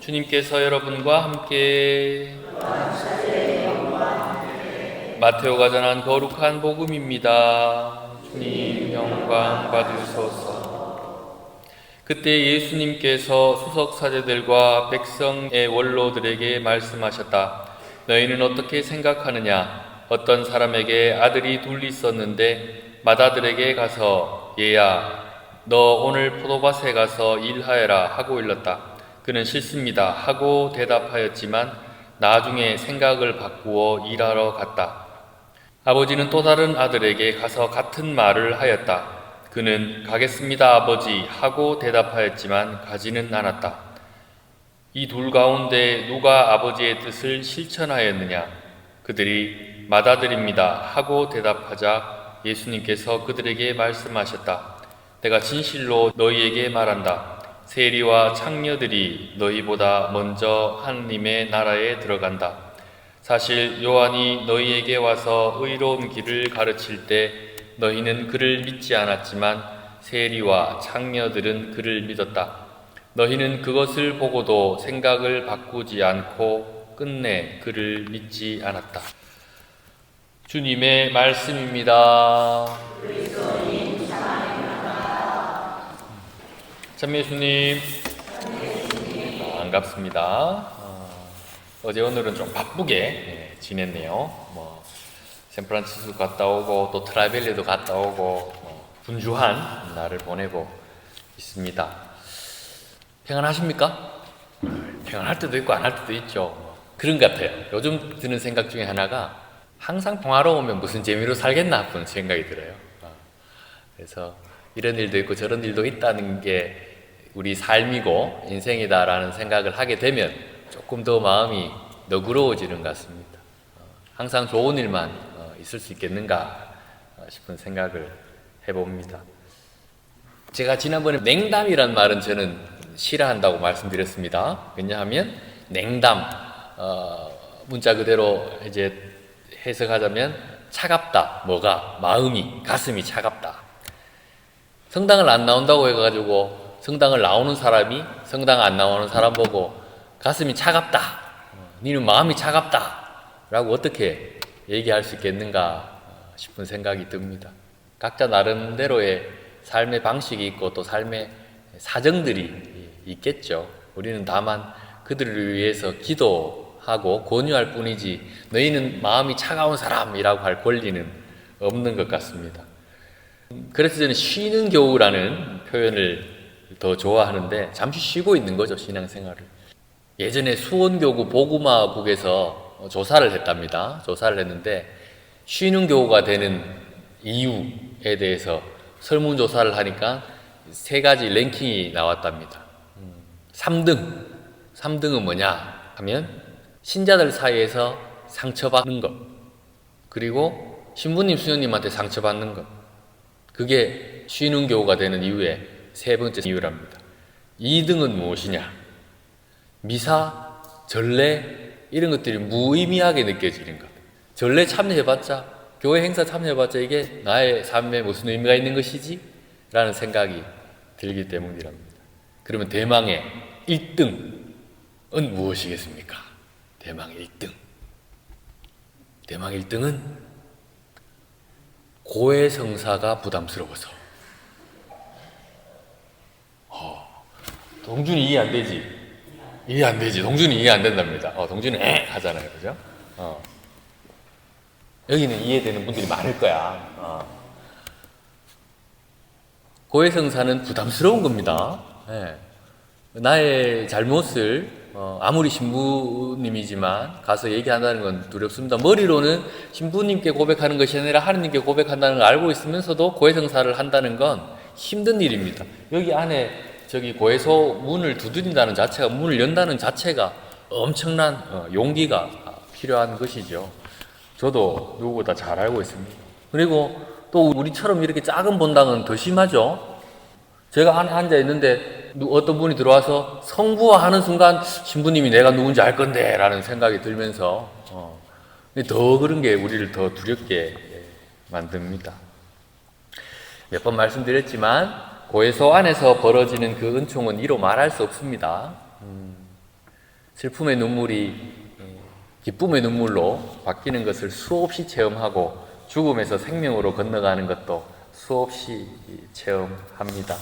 주님께서 여러분과 함께 마테오가 전한 거룩한 복음입니다. 주님 영광 받으소서. 그때 예수님께서 수석 사제들과 백성의 원로들에게 말씀하셨다. 너희는 어떻게 생각하느냐? 어떤 사람에게 아들이 둘 있었는데 맏아들에게 가서 얘야 너 오늘 포도밭에 가서 일하여라 하고 일렀다. 그는 싫습니다 하고 대답하였지만 나중에 생각을 바꾸어 일하러 갔다. 아버지는 또 다른 아들에게 가서 같은 말을 하였다. 그는 가겠습니다 아버지 하고 대답하였지만 가지는 않았다. 이 둘 가운데 누가 아버지의 뜻을 실천하였느냐? 그들이 맏아들입니다 하고 대답하자 예수님께서 그들에게 말씀하셨다. 내가 진실로 너희에게 말한다. 세리와 창녀들이 너희보다 먼저 하느님의 나라에 들어간다. 사실 요한이 너희에게 와서 의로운 길을 가르칠 때 너희는 그를 믿지 않았지만 세리와 창녀들은 그를 믿었다. 너희는 그것을 보고도 생각을 바꾸지 않고 끝내 그를 믿지 않았다. 주님의 말씀입니다. 참예수님 반갑습니다. 어제 오늘은 좀 바쁘게 지냈네요. 샌프란시스코 갔다 오고 또 트라벨리도 갔다 오고 분주한 날을 보내고 있습니다. 평안하십니까? 평안할 때도 있고 안 할 때도 있죠. 그런 것 같아요. 요즘 드는 생각 중에 하나가 항상 평화로우면 무슨 재미로 살겠나 하는 생각이 들어요. 그래서 이런 일도 있고 저런 일도 있다는 게 우리 삶이고 인생이다라는 생각을 하게 되면 조금 더 마음이 너그러워지는 것 같습니다. 항상 좋은 일만 있을 수 있겠는가 싶은 생각을 해봅니다. 제가 지난번에 냉담이란 말은 저는 싫어한다고 말씀드렸습니다. 왜냐하면 냉담, 문자 그대로 이제 해석하자면 차갑다, 뭐가 마음이 가슴이 차갑다. 성당을 안 나온다고 해가지고 성당을 나오는 사람이 성당 안 나오는 사람 보고 가슴이 차갑다, 니는 마음이 차갑다 라고 어떻게 얘기할 수 있겠는가 싶은 생각이 듭니다. 각자 나름대로의 삶의 방식이 있고 또 삶의 사정들이 있겠죠. 우리는 다만 그들을 위해서 기도하고 권유할 뿐이지 너희는 마음이 차가운 사람이라고 할 권리는 없는 것 같습니다. 그래서 저는 쉬는 교우라는 표현을 더 좋아하는데 잠시 쉬고 있는 거죠, 신앙생활을. 예전에 수원교구 복음화국에서 조사를 했답니다. 조사를 했는데 쉬는 교우가 되는 이유에 대해서 설문조사를 하니까 3가지 랭킹이 나왔답니다. 3등은 뭐냐 하면 신자들 사이에서 상처받는 것, 그리고 신부님 수녀님한테 상처받는 것, 그게 쉬는 교우가 되는 이유의 3번째 이유랍니다. 2등은 무엇이냐? 미사, 전례 이런 것들이 무의미하게 느껴지는 것. 전례 참여해봤자, 교회 행사 참여해봤자 이게 나의 삶에 무슨 의미가 있는 것이지? 라는 생각이 들기 때문이랍니다. 그러면 대망의 1등은 무엇이겠습니까? 대망의 1등. 대망의 1등은 고해성사가 부담스러워서. 동준이 이해 안 되지? 이해 안 되지. 동준이 이해 안 된답니다. 동준이 하잖아요. 그죠? 여기는 이해되는 분들이 많을 거야. 고해성사는 부담스러운 겁니다. 나의 잘못을 아무리 신부님이지만 가서 얘기한다는 건 두렵습니다. 머리로는 신부님께 고백하는 것이 아니라 하느님께 고백한다는 걸 알고 있으면서도 고해성사를 한다는 건 힘든 일입니다. 여기 안에 고해소 문을 두드린다는 자체가, 문을 연다는 자체가 엄청난 용기가 필요한 것이죠. 저도 누구보다 잘 알고 있습니다. 그리고 또 우리처럼 이렇게 작은 본당은 더 심하죠. 제가 안에 앉아 있는데 어떤 분이 들어와서 성부화 하는 순간 신부님이 내가 누군지 알 건데 라는 생각이 들면서 더 그런 게 우리를 더 두렵게 만듭니다. 몇 번 말씀드렸지만 고해소 안에서 벌어지는 그 은총은 이로 말할 수 없습니다. 슬픔의 눈물이 기쁨의 눈물로 바뀌는 것을 수없이 체험하고 죽음에서 생명으로 건너가는 것도 수없이 체험합니다.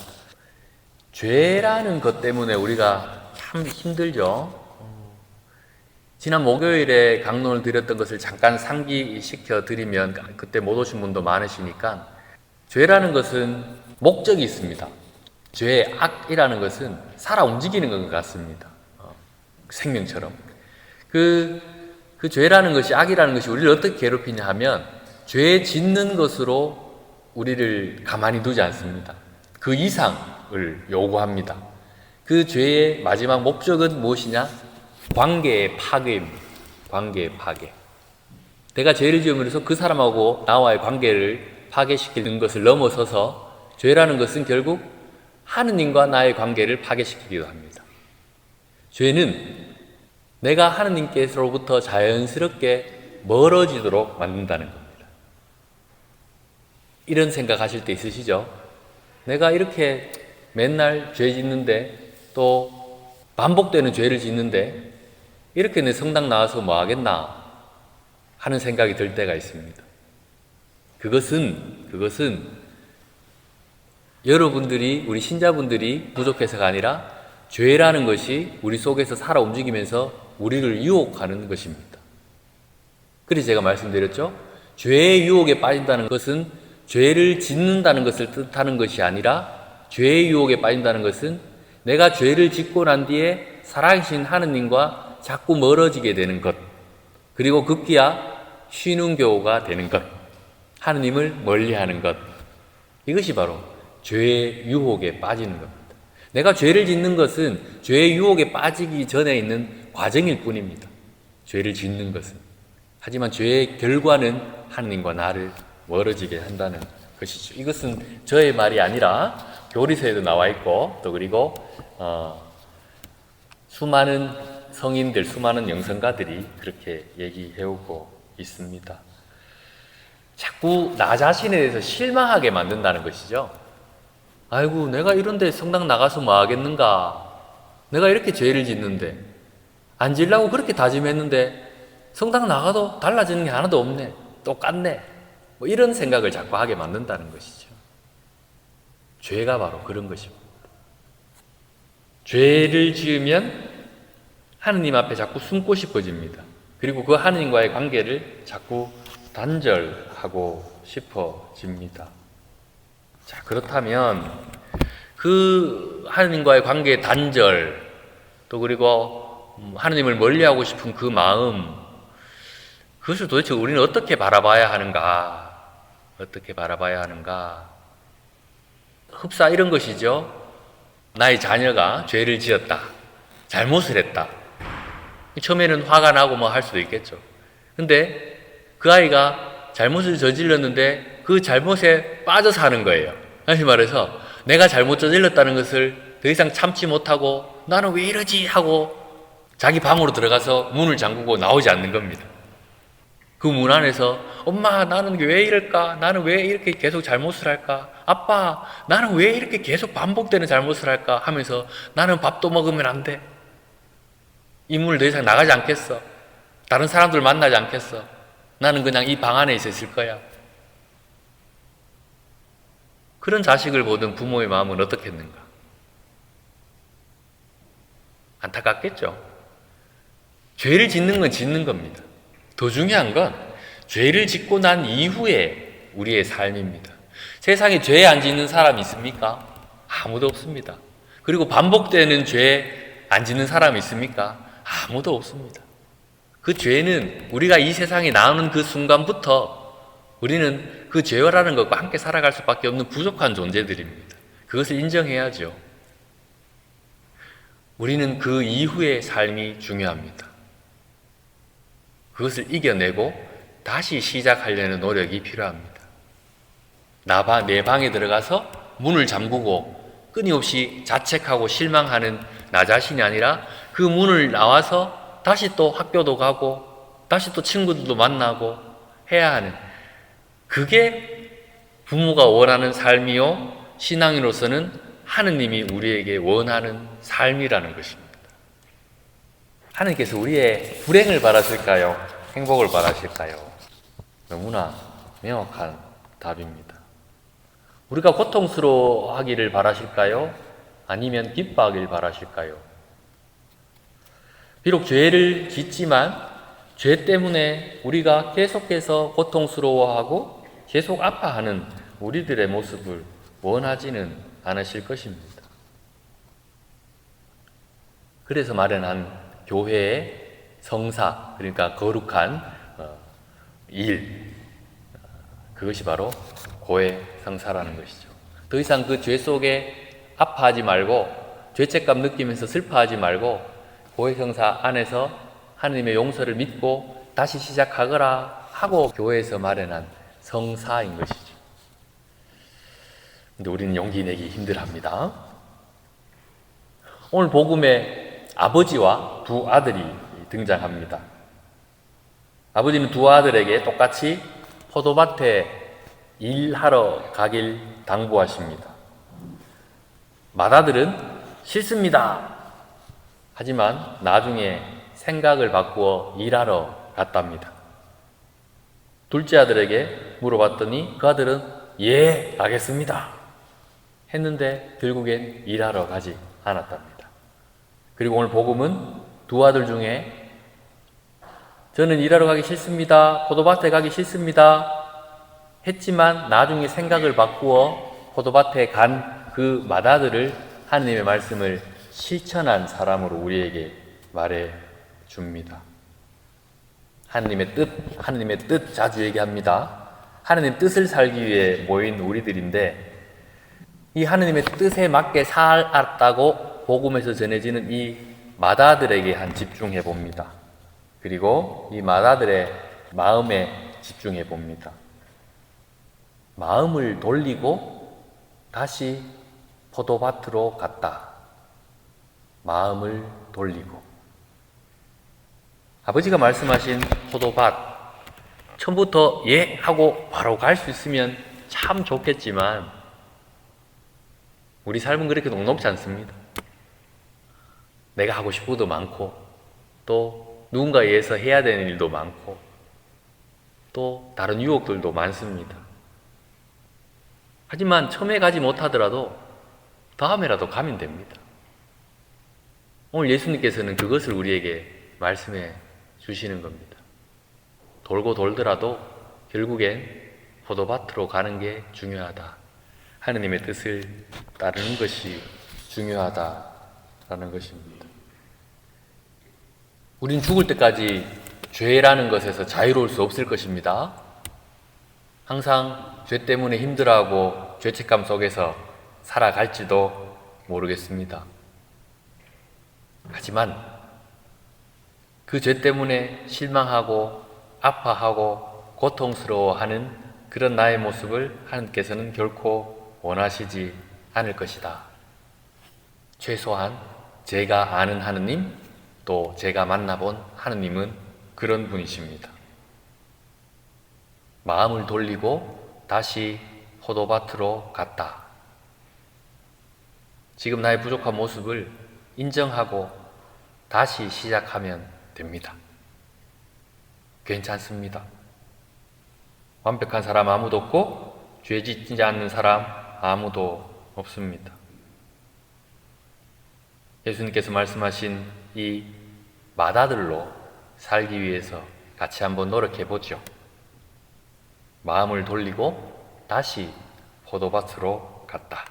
죄라는 것 때문에 우리가 참 힘들죠. 지난 목요일에 강론을 드렸던 것을 잠깐 상기시켜 드리면 그때 못 오신 분도 많으시니까 죄라는 것은 목적이 있습니다. 죄의 악이라는 것은 살아 움직이는 것 같습니다. 생명처럼. 그 죄라는 것이, 악이라는 것이 우리를 어떻게 괴롭히냐 하면 죄 짓는 것으로 우리를 가만히 두지 않습니다. 그 이상을 요구합니다. 그 죄의 마지막 목적은 무엇이냐? 관계의 파괴입니다. 관계의 파괴. 내가 죄를 지으면서 그 사람하고 나와의 관계를 파괴시키는 것을 넘어서서 죄라는 것은 결국 하느님과 나의 관계를 파괴시키기도 합니다. 죄는 내가 하느님께서로부터 자연스럽게 멀어지도록 만든다는 겁니다. 이런 생각하실 때 있으시죠? 내가 이렇게 맨날 죄 짓는데, 또 반복되는 죄를 짓는데 이렇게 내 성당 나와서 뭐 하겠나 하는 생각이 들 때가 있습니다. 그것은 여러분들이, 우리 신자분들이 부족해서가 아니라 죄라는 것이 우리 속에서 살아 움직이면서 우리를 유혹하는 것입니다. 그래서 제가 말씀드렸죠. 죄의 유혹에 빠진다는 것은 죄를 짓는다는 것을 뜻하는 것이 아니라, 죄의 유혹에 빠진다는 것은 내가 죄를 짓고 난 뒤에 살아계신 하느님과 자꾸 멀어지게 되는 것, 그리고 급기야 쉬는 교가 되는 것, 하느님을 멀리하는 것, 이것이 바로 죄의 유혹에 빠지는 겁니다. 내가 죄를 짓는 것은 죄의 유혹에 빠지기 전에 있는 과정일 뿐입니다. 죄를 짓는 것은. 하지만 죄의 결과는 하느님과 나를 멀어지게 한다는 것이죠. 이것은 저의 말이 아니라 교리서에도 나와 있고, 또 그리고 수많은 성인들, 수많은 영성가들이 그렇게 얘기해오고 있습니다. 자꾸 나 자신에 대해서 실망하게 만든다는 것이죠. 아이고, 내가 이런데 성당 나가서 뭐 하겠는가? 내가 이렇게 죄를 짓는데, 안 지려고 그렇게 다짐했는데 성당 나가도 달라지는 게 하나도 없네, 똑같네, 뭐 이런 생각을 자꾸 하게 만든다는 것이죠. 죄가 바로 그런 것입니다. 죄를 지으면 하느님 앞에 자꾸 숨고 싶어집니다. 그리고 그 하느님과의 관계를 자꾸 단절하고 싶어집니다. 자, 그렇다면 그 하느님과의 관계의 단절, 또 그리고 하느님을 멀리하고 싶은 그 마음, 그것을 도대체 우리는 어떻게 바라봐야 하는가? 어떻게 바라봐야 하는가? 흡사 이런 것이죠. 나의 자녀가 죄를 지었다, 잘못을 했다. 처음에는 화가 나고 뭐 할 수도 있겠죠. 근데 그 아이가 잘못을 저질렀는데 그 잘못에 빠져 사는 거예요. 다시 말해서 내가 잘못 저질렀다는 것을 더 이상 참지 못하고 나는 왜 이러지 하고 자기 방으로 들어가서 문을 잠그고 나오지 않는 겁니다. 그 문 안에서 엄마, 나는 왜 이럴까? 나는 왜 이렇게 계속 잘못을 할까? 아빠, 나는 왜 이렇게 계속 반복되는 잘못을 할까? 하면서 나는 밥도 먹으면 안 돼. 이 문을 더 이상 나가지 않겠어. 다른 사람들 만나지 않겠어. 나는 그냥 이 방 안에 있을 거야. 그런 자식을 보던 부모의 마음은 어떻겠는가? 안타깝겠죠. 죄를 짓는 건 짓는 겁니다. 더 중요한 건 죄를 짓고 난 이후에 우리의 삶입니다. 세상에 죄 안 짓는 사람이 있습니까? 아무도 없습니다. 그리고 반복되는 죄 안 짓는 사람이 있습니까? 아무도 없습니다. 그 죄는 우리가 이 세상에 나오는 그 순간부터 우리는 그 죄라는 것과 함께 살아갈 수밖에 없는 부족한 존재들입니다. 그것을 인정해야죠. 우리는 그 이후의 삶이 중요합니다. 그것을 이겨내고 다시 시작하려는 노력이 필요합니다. 내 방에 들어가서 문을 잠그고 끊임없이 자책하고 실망하는 나 자신이 아니라 그 문을 나와서 다시 또 학교도 가고 다시 또 친구들도 만나고 해야 하는, 그게 부모가 원하는 삶이요, 신앙인으로서는 하느님이 우리에게 원하는 삶이라는 것입니다. 하나님께서 우리의 불행을 바라실까요? 행복을 바라실까요? 너무나 명확한 답입니다. 우리가 고통스러워하기를 바라실까요? 아니면 기뻐하기를 바라실까요? 비록 죄를 짓지만 죄 때문에 우리가 계속해서 고통스러워하고 계속 아파하는 우리들의 모습을 원하지는 않으실 것입니다. 그래서 마련한 교회의 성사, 그러니까 거룩한 일, 그것이 바로 고해 성사라는 것이죠. 더 이상 그 죄 속에 아파하지 말고 죄책감 느끼면서 슬퍼하지 말고 고해 성사 안에서 하나님의 용서를 믿고 다시 시작하거라 하고 교회에서 마련한 성사인 것이죠. 근데 우리는 용기 내기 힘들합니다. 오늘 복음에 아버지와 두 아들이 등장합니다. 아버지는 두 아들에게 똑같이 포도밭에 일하러 가길 당부하십니다. 맏아들은 싫습니다. 하지만 나중에 생각을 바꾸어 일하러 갔답니다. 둘째 아들에게 물어봤더니 그 아들은 예, 가겠습니다 했는데 결국엔 일하러 가지 않았답니다. 그리고 오늘 복음은 두 아들 중에 저는 일하러 가기 싫습니다, 포도밭에 가기 싫습니다 했지만 나중에 생각을 바꾸어 포도밭에 간 그 맏아들을 하나님의 말씀을 실천한 사람으로 우리에게 말해 줍니다. 하나님의 뜻 자주 얘기합니다. 하나님의 뜻을 살기 위해 모인 우리들인데 이 하나님의 뜻에 맞게 살았다고 복음에서 전해지는 이 맏아들에게 한 집중해 봅니다. 그리고 이 맏아들의 마음에 집중해 봅니다. 마음을 돌리고 다시 포도밭으로 갔다. 마음을 돌리고. 아버지가 말씀하신 포도밭, 처음부터 예 하고 바로 갈 수 있으면 참 좋겠지만 우리 삶은 그렇게 녹록지 않습니다. 내가 하고 싶은 것도 많고 또 누군가에 의해서 해야 되는 일도 많고 또 다른 유혹들도 많습니다. 하지만 처음에 가지 못하더라도 다음에라도 가면 됩니다. 오늘 예수님께서는 그것을 우리에게 말씀해 주시는 겁니다. 돌고 돌더라도 결국엔 포도밭으로 가는 게 중요하다. 하느님의 뜻을 따르는 것이 중요하다라는 것입니다. 우린 죽을 때까지 죄라는 것에서 자유로울 수 없을 것입니다. 항상 죄 때문에 힘들어하고 죄책감 속에서 살아갈지도 모르겠습니다. 하지만 그 죄 때문에 실망하고 아파하고 고통스러워하는 그런 나의 모습을 하나님께서는 결코 원하시지 않을 것이다. 최소한 제가 아는 하느님, 또 제가 만나본 하느님은 그런 분이십니다. 마음을 돌리고 다시 포도밭으로 갔다. 지금 나의 부족한 모습을 인정하고 다시 시작하면 됩니다. 괜찮습니다. 완벽한 사람 아무도 없고 죄 짓지 않는 사람 아무도 없습니다. 예수님께서 말씀하신 이 맏아들로 살기 위해서 같이 한번 노력해 보죠. 마음을 돌리고 다시 포도밭으로 갔다.